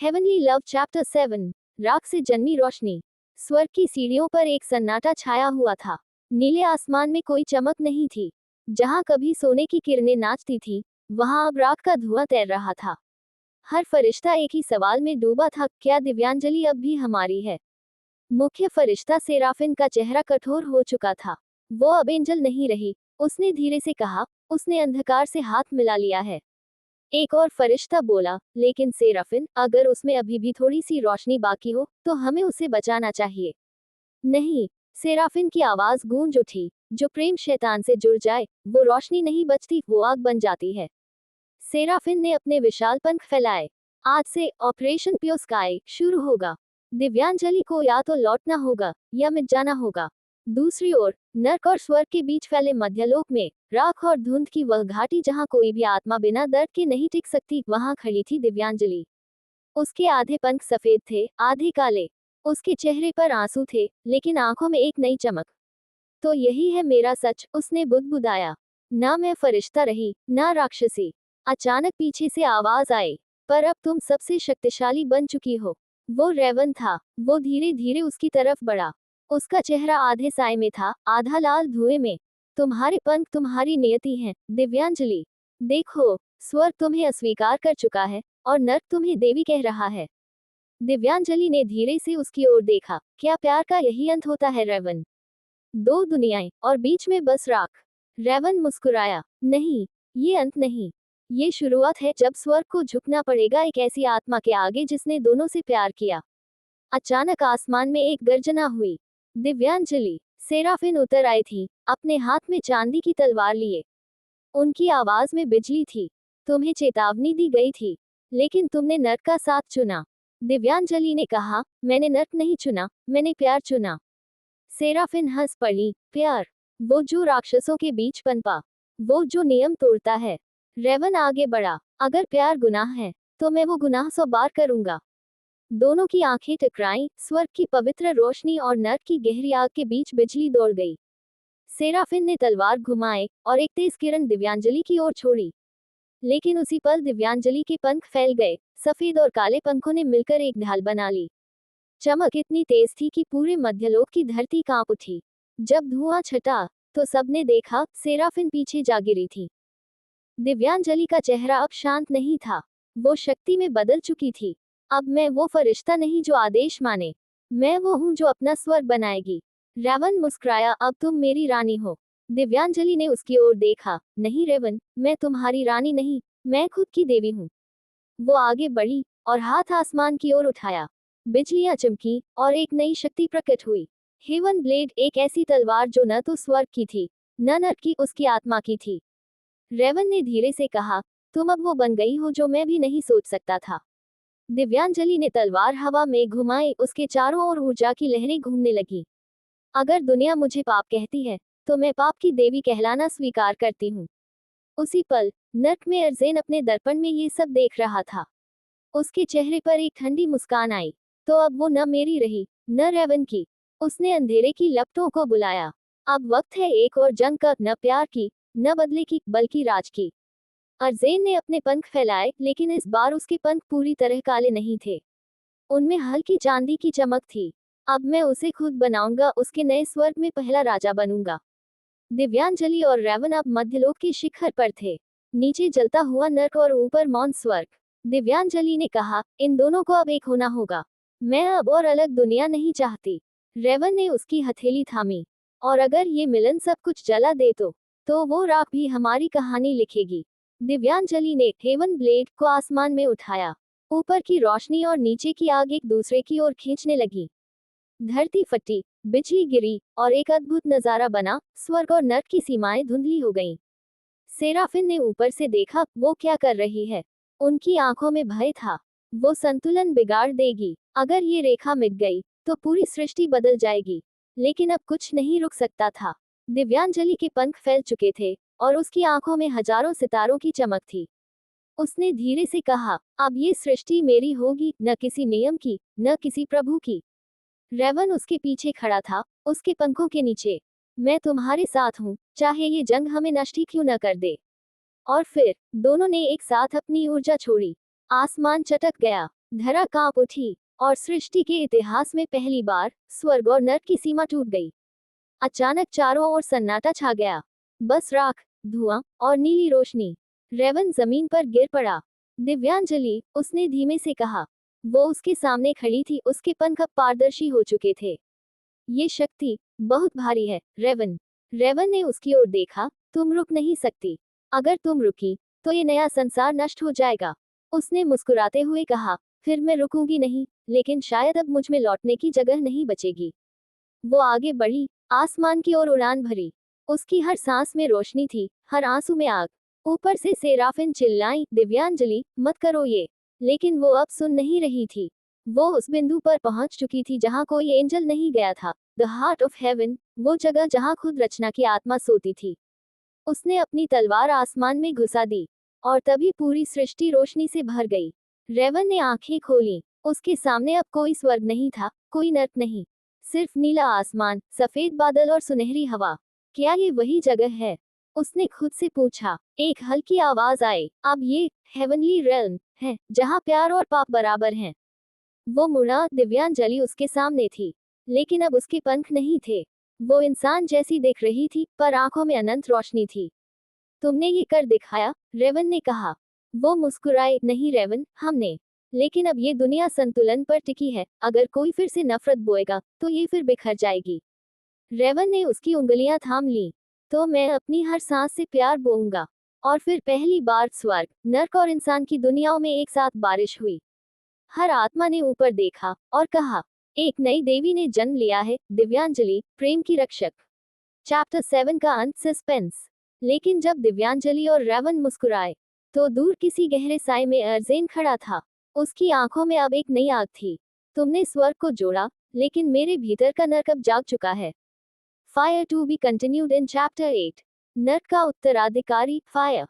Heavenly love chapter 7। राख से जन्मी रोशनी। स्वर्ग की सीढ़ियों पर एक सन्नाटा छाया हुआ था। नीले आसमान में कोई चमक नहीं थी। जहां कभी सोने की किरणें नाचती थी, वहां अब राख का धुआं तैर रहा था। हर फरिश्ता एक ही सवाल में डूबा था, क्या दिव्यांजलि अब भी हमारी है? मुख्य फरिश्ता सेराफिन का चेहरा कठोर हो चुका था। वो अब एंजल नहीं रही, उसने धीरे से कहा। उसने अंधकार से हाथ मिला लिया है। एक और फरिश्ता बोला, लेकिन सेराफिन, अगर उसमें अभी भी थोड़ी सी रोशनी बाकी हो, तो हमें उसे बचाना चाहिए। नहीं, सेराफिन की आवाज गूंज उठी। जो प्रेम शैतान से जुड़ जाए, वो रोशनी नहीं बचती, वो आग बन जाती है। सेराफिन ने अपने विशाल पंख फैलाए। आज से ऑपरेशन प्योर स्काई शुरू होगा। दिव्यांजलि को या तो लौटना होगा या मिट जाना होगा। दूसरी ओर, नर्क और स्वर्ग के बीच फैले मध्यलोक में, राख और धुंध की वह घाटी जहां कोई भी आत्मा बिना दर्द के नहीं टिक सकती, वहां खड़ी थी दिव्यांजलि। उसके आधे पंख सफेद थे, आधे काले। उसके चेहरे पर आंसू थे, लेकिन आंखों में एक नई चमक। तो यही है मेरा सच, उसने बुदबुदाया। ना मैं फरिश्ता रही, ना राक्षसी। अचानक पीछे से आवाज आई, पर अब तुम सबसे शक्तिशाली बन चुकी हो। वो रेवन था। वो धीरे धीरे उसकी तरफ बढ़ा। उसका चेहरा आधे साए में था, आधा लाल धुएं में। तुम्हारे पंख तुम्हारी नियति हैं, दिव्यांजलि। देखो, स्वर्ग तुम्हें अस्वीकार कर चुका है, और नर्क तुम्हें देवी कह रहा है। दिव्यांजलि ने धीरे से उसकी ओर देखा। क्या प्यार का यही अंत होता है रेवन? दो दुनियाएं, और बीच में बस राख। रेवन मुस्कुराया। नहीं, ये अंत नहीं। ये शुरुआत है, जब स्वर्ग को झुकना पड़ेगा एक ऐसी आत्मा के आगे जिसने दोनों से प्यार किया। अचानक आसमान में एक गर्जना हुई। दिव्यांजलि, सेराफिन उतर आई थी, अपने हाथ में चांदी की तलवार लिए। उनकी आवाज में बिजली थी। तुम्हें चेतावनी दी गई थी, लेकिन तुमने नर्क का साथ चुना। दिव्यांजलि ने कहा, मैंने नर्क नहीं चुना, मैंने प्यार चुना। सेराफिन हंस पड़ी। प्यार? वो जो राक्षसों के बीच पनपा, वो जो नियम तोड़ता है। रेवन आगे बढ़ा। अगर प्यार गुनाह है, तो मैं वो गुनाह 100 बार करूंगा। दोनों की आंखें टकराईं। स्वर्ग की पवित्र रोशनी और नर्क की गहरी आग के बीच बिजली दौड़ गई। सेराफिन ने तलवार घुमाए, और एक तेज किरण दिव्यांजलि की ओर छोड़ी। लेकिन उसी पल दिव्यांजलि के पंख फैल गए। सफेद और काले पंखों ने मिलकर एक ढाल बना ली। चमक इतनी तेज थी कि पूरे मध्यलोक की धरती कांप उठी। जब धुआं छटा, तो सबने देखा, सेराफिन पीछे जा गिरी थी। दिव्यांजलि का चेहरा अब शांत नहीं था। वो शक्ति में बदल चुकी थी। अब मैं वो फरिश्ता नहीं जो आदेश माने। मैं वो हूँ जो अपना स्वर्ग बनाएगी। रेवन मुस्कुराया, अब तुम मेरी रानी हो। दिव्यांजलि ने उसकी ओर देखा। नहीं रेवन, मैं तुम्हारी रानी नहीं, मैं खुद की देवी हूँ। वो आगे बढ़ी, और हाथ आसमान की ओर उठाया। बिजलियां चमकी, और एक नई शक्ति प्रकट हुई। हेवन ब्लेड, एक ऐसी तलवार जो न तो स्वर्ग की थी, न नर्क की, उसकी आत्मा की थी। रेवन ने धीरे से कहा, तुम अब वो बन गई हो जो मैं भी नहीं सोच सकता था। दिव्यांजलि ने तलवार हवा में घुमाई, उसके चारों ओर ऊर्जा की लहरें घूमने लगी। अगर दुनिया मुझे पाप कहती है, तो मैं पाप की देवी कहलाना स्वीकार करती हूँ। उसी पल, नर्क में अर्जेन अपने दर्पण में ये सब देख रहा था। उसके चेहरे पर एक ठंडी मुस्कान आई। तो अब वो न मेरी रही, न रेवन की। उसने अंधेरे की लपटों को बुलाया। अब वक्त है एक और जंग का, न प्यार की, न बदले की, बल्कि राज की। अर्जेन ने अपने पंख फैलाए, लेकिन इस बार उसके पंख पूरी तरह काले नहीं थे। उनमें हल्की चांदी की चमक थी। अब मैं उसे खुद बनाऊंगा, उसके नए स्वर्ग में पहला राजा बनूंगा। दिव्यांजलि और रेवन अब मध्यलोक के शिखर पर थे। नीचे जलता हुआ नर्क और ऊपर मौन स्वर्ग। दिव्यांजलि ने कहा, इन दोनों को अब एक होना होगा। मैं अब और अलग दुनिया नहीं चाहती। रेवन ने उसकी हथेली थामी। और अगर ये मिलन सब कुछ जला दे तो वो राख भी हमारी कहानी लिखेगी। दिव्यांजलि ने हेवन ब्लेड को आसमान में उठाया। ऊपर की रोशनी और नीचे की आग एक दूसरे की ओर खींचने लगी। धरती फटी, बिजली गिरी, और एक अद्भुत नजारा बना। स्वर्ग और नर्क की सीमाएं धुंधली हो गईं। सेराफिन ने ऊपर से देखा, वो क्या कर रही है। उनकी आंखों में भय था। वो संतुलन बिगाड़ देगी। अगर ये रेखा मिट गई, तो पूरी सृष्टि बदल जाएगी। लेकिन अब कुछ नहीं रुक सकता था। दिव्यांजलि के पंख फैल चुके थे, और उसकी आंखों में हजारों सितारों की चमक थी। उसने धीरे से कहा, अब ये सृष्टि मेरी होगी, न किसी नियम की, न किसी प्रभु की। रेवन उसके पीछे खड़ा था, उसके पंखों के नीचे। मैं तुम्हारे साथ हूँ, चाहे ये जंग हमें नष्ट ही क्यों न कर दे। और फिर दोनों ने एक साथ अपनी ऊर्जा छोड़ी। आसमान चटक गया। धरा कांप उठी और सृष्टि के इतिहास में पहली बार स्वर्ग और नर्क की सीमा टूट गई। अचानक चारों ओर सन्नाटा छा गया, बस राख, धुआं और नीली रोशनी। रेवन जमीन पर गिर पड़ा। दिव्यांजलि, उसने धीमे से कहा। वो उसके सामने खड़ी थी, उसके पंख अब पारदर्शी हो चुके थे। ये शक्ति बहुत भारी है, रेवन। रेवन ने उसकी ओर देखा। तुम रुक नहीं सकती। अगर तुम रुकी तो ये नया संसार नष्ट हो जाएगा। उसने मुस्कुराते हुए कहा, फिर मैं रुकूंगी नहीं, लेकिन शायद अब मुझ में लौटने की जगह नहीं बचेगी। वो आगे बढ़ी, आसमान की ओर उड़ान भरी। उसकी हर सांस में रोशनी थी, हर आंसू में आग। ऊपर से सेराफिन चिल्लाई, दिव्यांजलि, मत करो ये। लेकिन वो अब सुन नहीं रही थी। वो उस बिंदु पर पहुंच चुकी थी जहां कोई एंजल नहीं गया था। द हार्ट ऑफ हेवन, वो जगह जहां खुद रचना की आत्मा सोती थी। उसने अपनी तलवार आसमान में घुसा दी और तभी पूरी सृष्टि रोशनी से भर गई। रेवन ने आंखें खोली। उसके सामने अब कोई स्वर्ग नहीं था, कोई नर्क नहीं। सिर्फ नीला आसमान, सफेद बादल और सुनहरी हवा। क्या ये वही जगह है? उसने खुद से पूछा। एक हल्की आवाज आई, अब ये हेवनली रेल्म है, जहाँ प्यार और पाप बराबर हैं। वो मुड़ा। दिव्यांजलि उसके सामने थी, लेकिन अब उसके पंख नहीं थे। वो इंसान जैसी दिख रही थी, पर आंखों में अनंत रोशनी थी। तुमने ये कर दिखाया, रेवन ने कहा। वो मुस्कुराए, नहीं रेवन, हमने। लेकिन अब ये दुनिया संतुलन पर टिकी है। अगर कोई फिर से नफरत बोएगा तो ये फिर बिखर जाएगी। रेवन ने उसकी उंगलियां थाम ली। तो मैं अपनी हर सांस से प्यार बोऊंगा। और फिर पहली बार स्वर्ग, नर्क और इंसान की दुनियाओं में एक साथ बारिश हुई। हर आत्मा ने ऊपर देखा और कहा, एक नई देवी ने जन्म लिया है, दिव्यांजलि, प्रेम की रक्षक। चैप्टर 7 का अंत, सस्पेंस। लेकिन जब दिव्यांजलि और रेवन मुस्कुराए, तो दूर किसी गहरे साए में अर्जेन खड़ा था। उसकी आंखों में अब एक नई आग थी। तुमने स्वर्ग को जोड़ा, लेकिन मेरे भीतर का नर्क अब जाग चुका है। Fire to be continued in chapter 8। नर्क का उत्तराधिकारी, फायर।